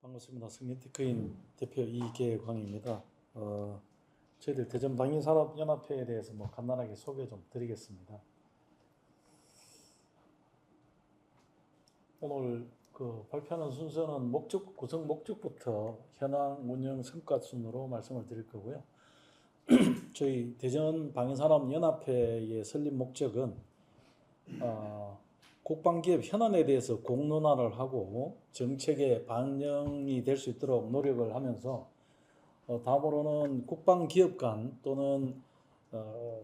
반갑습니다. 성년테크인 대표 이계광입니다. 저희들 대전방위산업연합회에 대해서 간단하게 소개 좀 드리겠습니다. 오늘 발표하는 순서는 구성 목적부터 현황 운영 성과 순으로 말씀을 드릴 거고요. 저희 대전방위산업연합회의 설립 목적은 국방기업 현안에 대해서 공론화를 하고 정책에 반영이 될 수 있도록 노력을 하면서 다음으로는 국방기업 간 또는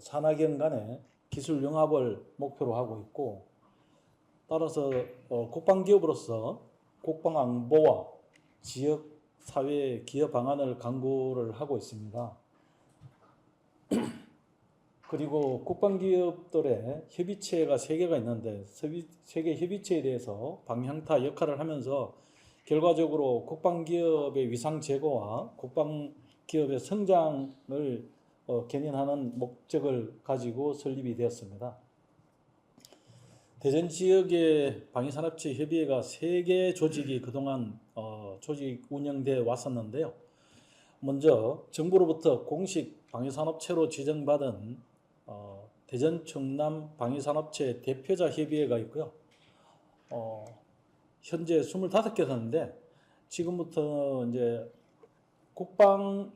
산하경 간의 기술 융합을 목표로 하고 있고, 따라서 국방기업으로서 국방안보와 지역 사회 기여 방안을 강구를 하고 있습니다. 그리고 국방기업들의 협의체가 3개가 있는데, 3개 협의체에 대해서 방향타 역할을 하면서 결과적으로 국방기업의 위상 제고와 국방기업의 성장을 견인하는 목적을 가지고 설립이 되었습니다. 대전 지역의 방위산업체 협의회가 3개 조직이 그동안 조직 운영되어 왔었는데요. 먼저 정부로부터 공식 방위산업체로 지정받은 대전 충남 방위산업체 대표자 협의회가 있고요. 현재 25개 되는데, 지금부터 이제 국방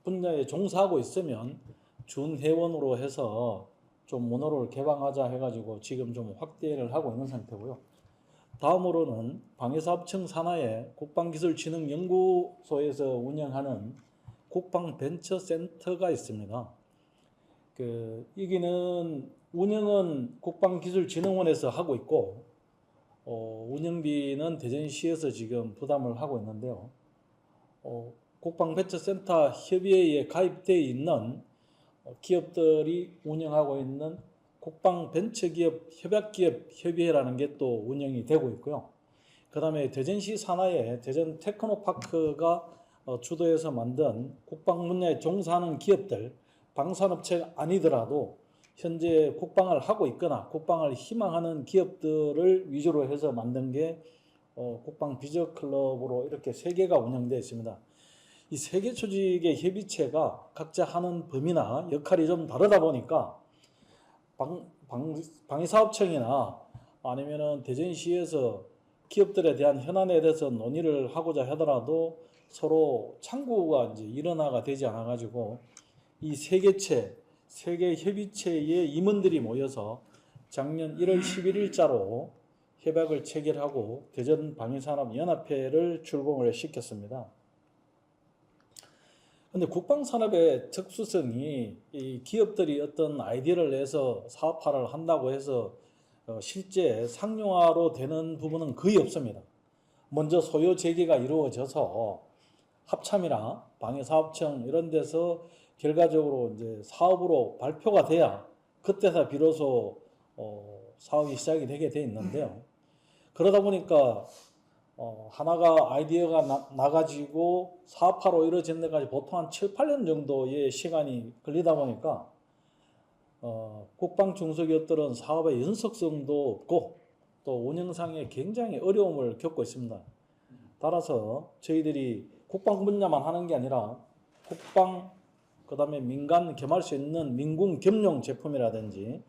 분야에 종사하고 있으면 준회원으로 해서 좀 문호를 개방하자 해가지고 지금 좀 확대를 하고 있는 상태고요. 다음으로는 방위사업청 산하의 국방기술진흥연구소에서 운영하는 국방벤처센터가 있습니다. 여기는 운영은 국방기술진흥원에서 하고 있고, 운영비는 대전시에서 지금 부담을 하고 있는데요. 국방벤처센터 협의회에 가입되어 있는 기업들이 운영하고 있는 국방벤처기업 협약기업 협의회라는 게 또 운영이 되고 있고요. 그 다음에 대전시 산하에 대전테크노파크가 주도해서 만든 국방 분야에 종사하는 기업들, 방산업체가 아니더라도 현재 국방을 하고 있거나 국방을 희망하는 기업들을 위주로 해서 만든 게 국방비즈클럽으로 이렇게 3개가 운영되어 있습니다. 이 3개 조직의 협의체가 각자 하는 범위나 역할이 좀 다르다 보니까 방위사업청이나 아니면은 대전시에서 기업들에 대한 현안에 대해서 논의를 하고자 하더라도 서로 창구가 이제 일원화가 되지 않아 가지고 이 3개 협의체의 임원들이 모여서 작년 1월 11일자로 협약을 체결하고 대전방위산업연합회를 출범을 시켰습니다. 근데 국방산업의 특수성이 이 기업들이 어떤 아이디어를 내서 사업화를 한다고 해서 실제 상용화로 되는 부분은 거의 없습니다. 먼저 소요 제기가 이루어져서 합참이나 방위사업청 이런 데서 결과적으로 이제 사업으로 발표가 돼야 그때서 비로소 사업이 시작이 되게 돼 있는데요. 그러다 보니까 하나가 아이디어가 나가지고 사업화로 이루어지는 데까지 보통 한 7, 8년 정도의 시간이 걸리다 보니까 국방 중소기업들은 사업의 연속성도 없고 또 운영상에 굉장히 어려움을 겪고 있습니다. 따라서 저희들이 국방 분야만 하는 게 아니라 국방, 그 다음에 민간 겸할 수 있는 민군 겸용 제품이라든지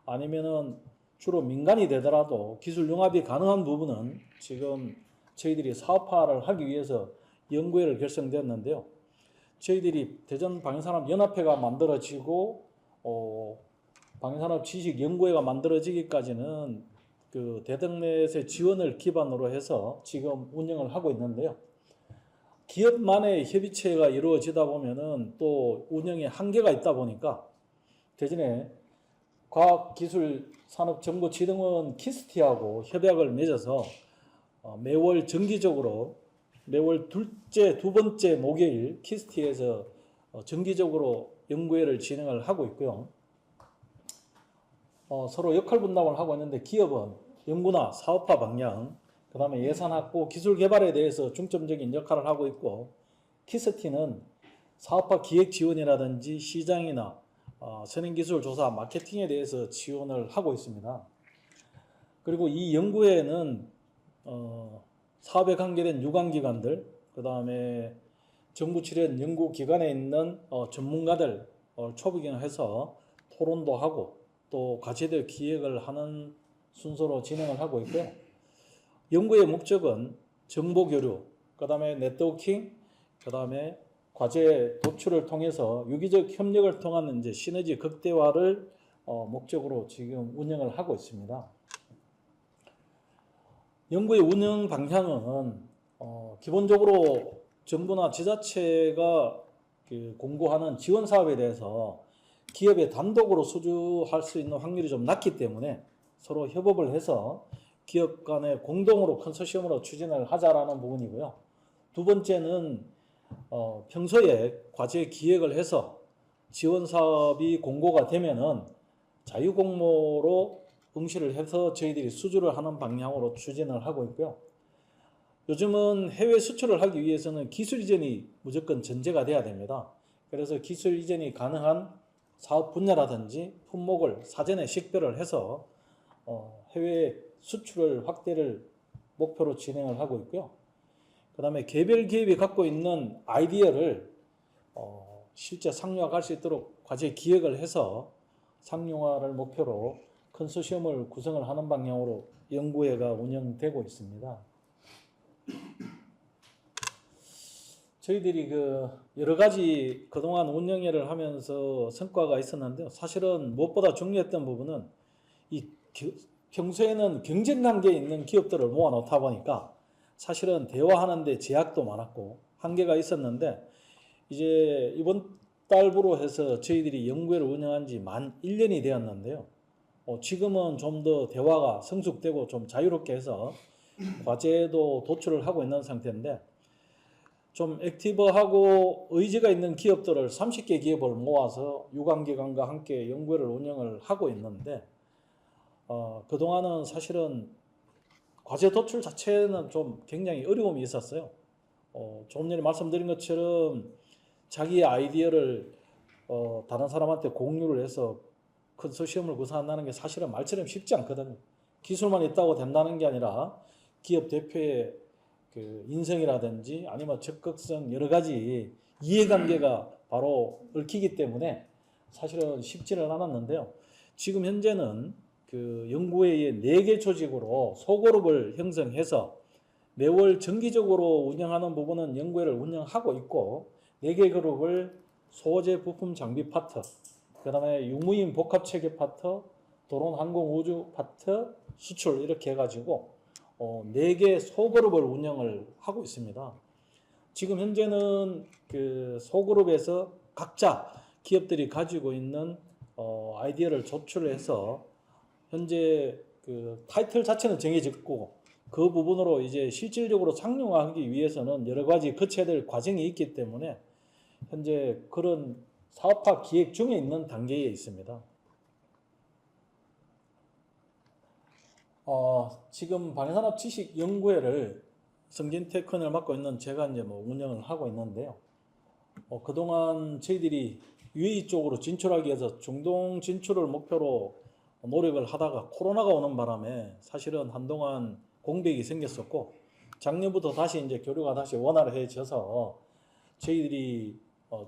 아니면은 주로 민간이 되더라도 기술 융합이 가능한 부분은 지금 저희들이 사업화를 하기 위해서 연구회를 결성되었는데요. 저희들이 대전방위산업연합회가 만들어지고 방위산업지식연구회가 만들어지기까지는 그 대덕넷의 지원을 기반으로 해서 지금 운영을 하고 있는데요. 기업만의 협의체가 이루어지다 보면은 또 운영에 한계가 있다 보니까 대전에 과학기술산업정보진흥원 키스티하고 협약을 맺어서 매월 정기적으로 매월 두 번째 목요일 키스티에서 정기적으로 연구회를 진행을 하고 있고요. 서로 역할 분담을 하고 있는데 기업은 연구나 사업화 방향, 그 다음에 예산 확보, 기술 개발에 대해서 중점적인 역할을 하고 있고, 키스티는 사업화 기획 지원이라든지 시장이나 선행기술 조사, 마케팅에 대해서 지원을 하고 있습니다. 그리고 이 연구회는 사업에 관계된 유관기관들, 그 다음에 정부 출연 연구기관에 있는 전문가들 초빙해서 토론도 하고 또 과제들 기획을 하는 순서로 진행을 하고 있고요. 연구의 목적은 정보 교류, 그 다음에 네트워킹, 그 다음에 과제 도출을 통해서 유기적 협력을 통한 이제 시너지 극대화를 목적으로 지금 운영을 하고 있습니다. 연구의 운영 방향은 기본적으로 정부나 지자체가 공고하는 지원 사업에 대해서 기업에 단독으로 수주할 수 있는 확률이 좀 낮기 때문에 서로 협업을 해서 기업 간에 공동으로 컨소시엄으로 추진을 하자라는 부분이고요. 두 번째는 평소에 과제 기획을 해서 지원 사업이 공고가 되면은 자유공모로 응시를 해서 저희들이 수주를 하는 방향으로 추진을 하고 있고요. 요즘은 해외 수출을 하기 위해서는 기술 이전이 무조건 전제가 돼야 됩니다. 그래서 기술 이전이 가능한 사업 분야라든지 품목을 사전에 식별을 해서 해외 수출을 확대를 목표로 진행을 하고 있고요. 그 다음에 개별 기업이 갖고 있는 아이디어를 실제 상용화할 수 있도록 과제 기획을 해서 상용화를 목표로 컨소시엄을 구성을 하는 방향으로 연구회가 운영되고 있습니다. 저희들이 여러 가지 그동안 운영회를 하면서 성과가 있었는데요. 사실은 무엇보다 중요했던 부분은 평소에는 경쟁 관계에 있는 기업들을 모아놓다 보니까 사실은 대화하는데 제약도 많았고 한계가 있었는데 이제 이번 달부로 해서 저희들이 연구회를 운영한 지 만 1년이 되었는데요. 지금은 좀 더 대화가 성숙되고 좀 자유롭게 해서 과제도 도출을 하고 있는 상태인데 좀 액티브하고 의지가 있는 기업들을 30개 기업을 모아서 유관기관과 함께 연구회를 운영을 하고 있는데 그동안은 사실은 과제 도출 자체는 좀 굉장히 어려움이 있었어요. 조금 전에 말씀드린 것처럼 자기의 아이디어를 다른 사람한테 공유를 해서 컨소시엄을 구성한다는 게 사실은 말처럼 쉽지 않거든요. 기술만 있다고 된다는 게 아니라 기업 대표의 인성이라든지 아니면 적극성 여러 가지 이해관계가 바로 얽히기 때문에 사실은 쉽지는 않았는데요. 지금 현재는 연구회의 4개 조직으로 소그룹을 형성해서 매월 정기적으로 운영하는 부분은 연구회를 운영하고 있고 4개 그룹을 소재 부품 장비 파트, 그 다음에 유무인 복합체계 파트, 도론 항공 우주 파트, 수출 이렇게 해가지고 4개 소그룹을 운영을 하고 있습니다. 지금 현재는 소그룹에서 각자 기업들이 가지고 있는 아이디어를 조출해서 현재 타이틀 자체는 정해졌고 그 부분으로 이제 실질적으로 상용화하기 위해서는 여러 가지 거쳐야 될 과정이 있기 때문에 현재 그런 사업화 기획 중에 있는 단계에 있습니다. 지금 방산업지식연구회를 성진테크를 맡고 있는 제가 이제 운영을 하고 있는데요. 그동안 저희들이 UAE 쪽으로 진출하기 위해서 중동 진출을 목표로 노력을 하다가 코로나가 오는 바람에 사실은 한동안 공백이 생겼었고 작년부터 다시 이제 교류가 다시 원활해져서 저희들이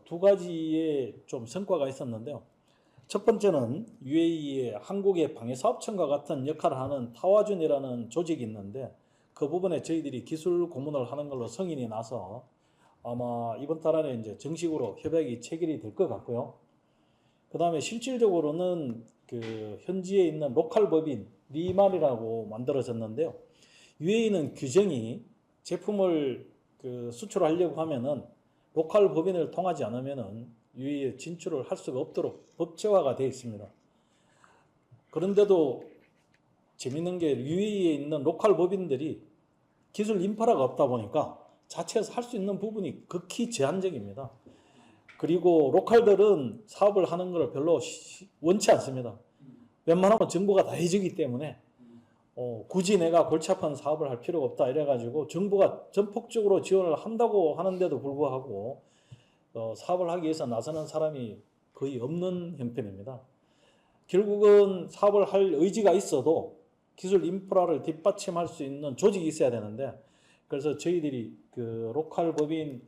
두 가지의 좀 성과가 있었는데요. 첫 번째는 UAE의 한국의 방해사업청과 같은 역할을 하는 타와준이라는 조직이 있는데 그 부분에 저희들이 기술 고문을 하는 걸로 성인이 나서 아마 이번 달 안에 이제 정식으로 협약이 체결이 될 것 같고요. 그 다음에 실질적으로는 현지에 있는 로컬 법인 리말이라고 만들어졌는데요. UAE는 규정이 제품을 수출하려고 하면은 로컬 법인을 통하지 않으면은 UAE에 진출을 할 수가 없도록 법제화가 되어 있습니다. 그런데도 재밌는 게 UAE에 있는 로컬 법인들이 기술 인프라가 없다 보니까 자체에서 할 수 있는 부분이 극히 제한적입니다. 그리고 로컬들은 사업을 하는 걸 별로 원치 않습니다. 웬만하면 정부가 다 해주기 때문에 굳이 내가 골치 아픈 사업을 할 필요가 없다 이래가지고 정부가 전폭적으로 지원을 한다고 하는데도 불구하고 사업을 하기 위해서 나서는 사람이 거의 없는 형편입니다. 결국은 사업을 할 의지가 있어도 기술 인프라를 뒷받침할 수 있는 조직이 있어야 되는데 그래서 저희들이 그 로컬 법인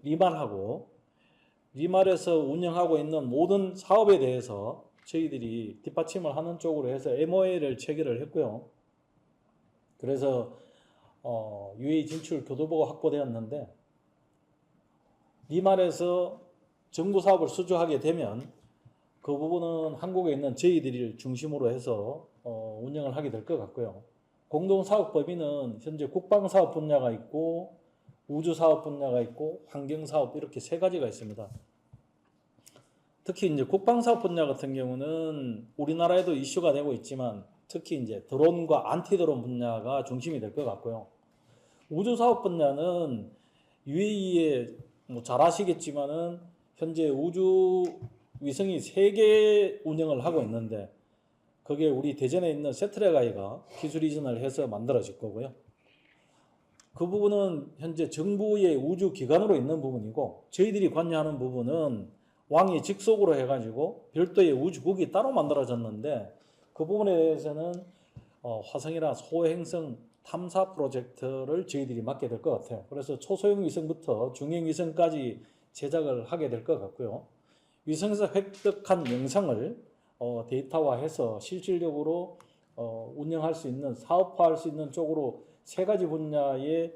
리말에서 운영하고 있는 모든 사업에 대해서 저희들이 뒷받침을 하는 쪽으로 해서 MOA를 체결을 했고요. 그래서 UAE 진출 교도보가 확보되었는데, 리말에서 정부 사업을 수주하게 되면 그 부분은 한국에 있는 저희들을 중심으로 해서 운영을 하게 될 것 같고요. 공동사업 법인은 현재 국방사업 분야가 있고 우주사업 분야가 있고 환경사업 이렇게 세 가지가 있습니다. 특히 이제 국방사업 분야 같은 경우는 우리나라에도 이슈가 되고 있지만 특히 이제 드론과 안티드론 분야가 중심이 될 것 같고요. 우주사업 분야는 UAE에 뭐 잘 아시겠지만은 현재 우주 위성이 3개 운영을 하고 있는데 그게 우리 대전에 있는 세트레가이가 기술 이전을 해서 만들어질 거고요. 그 부분은 현재 정부의 우주 기관으로 있는 부분이고 저희들이 관여하는 부분은 왕이 직속으로 해가지고 별도의 우주국이 따로 만들어졌는데 그 부분에 대해서는 화성이나 소행성 탐사 프로젝트를 저희들이 맡게 될 것 같아요. 그래서 초소형 위성부터 중형 위성까지 제작을 하게 될 것 같고요. 위성에서 획득한 영상을 데이터화해서 실질적으로 운영할 수 있는, 사업화할 수 있는 쪽으로 세 가지 분야의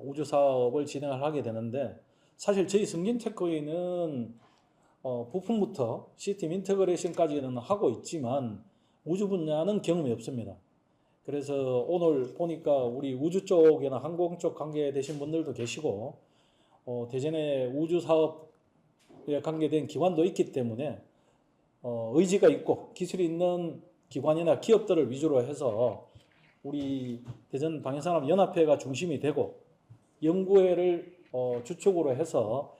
우주 사업을 진행을 하게 되는데, 사실 저희 성진테크웨이는 부품부터 시스템 인터그레이션까지는 하고 있지만 우주 분야는 경험이 없습니다. 그래서 오늘 보니까 우리 우주 쪽이나 항공 쪽 관계되신 분들도 계시고 대전에 우주 사업에 관계된 기관도 있기 때문에 의지가 있고 기술이 있는 기관이나 기업들을 위주로 해서 우리 대전 방위산업연합회가 중심이 되고 연구회를 주축으로 해서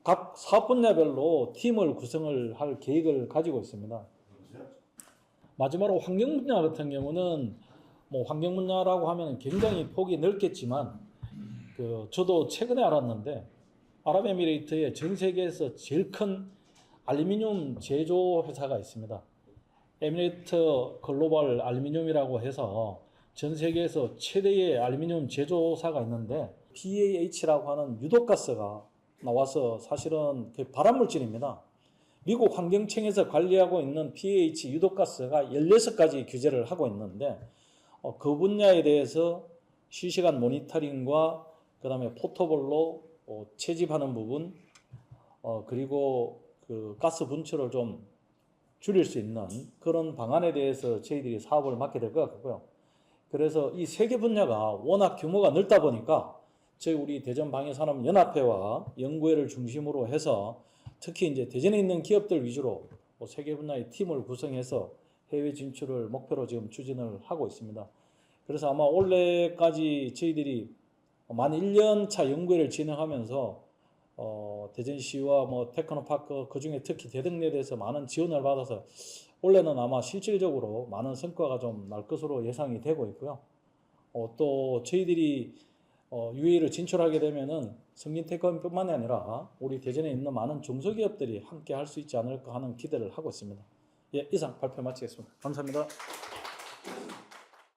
각 사업 분야별로 팀을 구성을 할 계획을 가지고 있습니다. 마지막으로 환경 분야 같은 경우는 뭐 환경 분야라고 하면 굉장히 폭이 넓겠지만 저도 최근에 알았는데 아랍에미레이트에 전 세계에서 제일 큰 알루미늄 제조 회사가 있습니다. 에미레이트 글로벌 알루미늄이라고 해서 전 세계에서 최대의 알루미늄 제조사가 있는데 PAH라고 하는 유독가스가 나와서 사실은 그 발암물질입니다. 미국 환경청에서 관리하고 있는 PAH 유독가스가 16가지 규제를 하고 있는데 그 분야에 대해서 실시간 모니터링과 그 다음에 포터볼로 채집하는 부분 그리고 그 가스 분출을 좀 줄일 수 있는 그런 방안에 대해서 저희들이 사업을 맡게 될 것 같고요. 그래서 이 세 개 분야가 워낙 규모가 넓다 보니까 저희 우리 대전방위산업연합회와 연구회를 중심으로 해서 특히 이제 대전에 있는 기업들 위주로 세 개 분야의 팀을 구성해서 해외 진출을 목표로 지금 추진을 하고 있습니다. 그래서 아마 올해까지 저희들이 만 1년 차 연구회를 진행하면서 대전시와 뭐 테크노파크 그중에 특히 대덕내에서 많은 지원을 받아서 올해는 아마 실질적으로 많은 성과가 좀 날 것으로 예상이 되고 있고요. 또 저희들이 UAE를 진출하게 되면은 성진테크뿐만 아니라 우리 대전에 있는 많은 중소기업들이 함께 할 수 있지 않을까 하는 기대를 하고 있습니다. 예, 이상 발표 마치겠습니다. 감사합니다.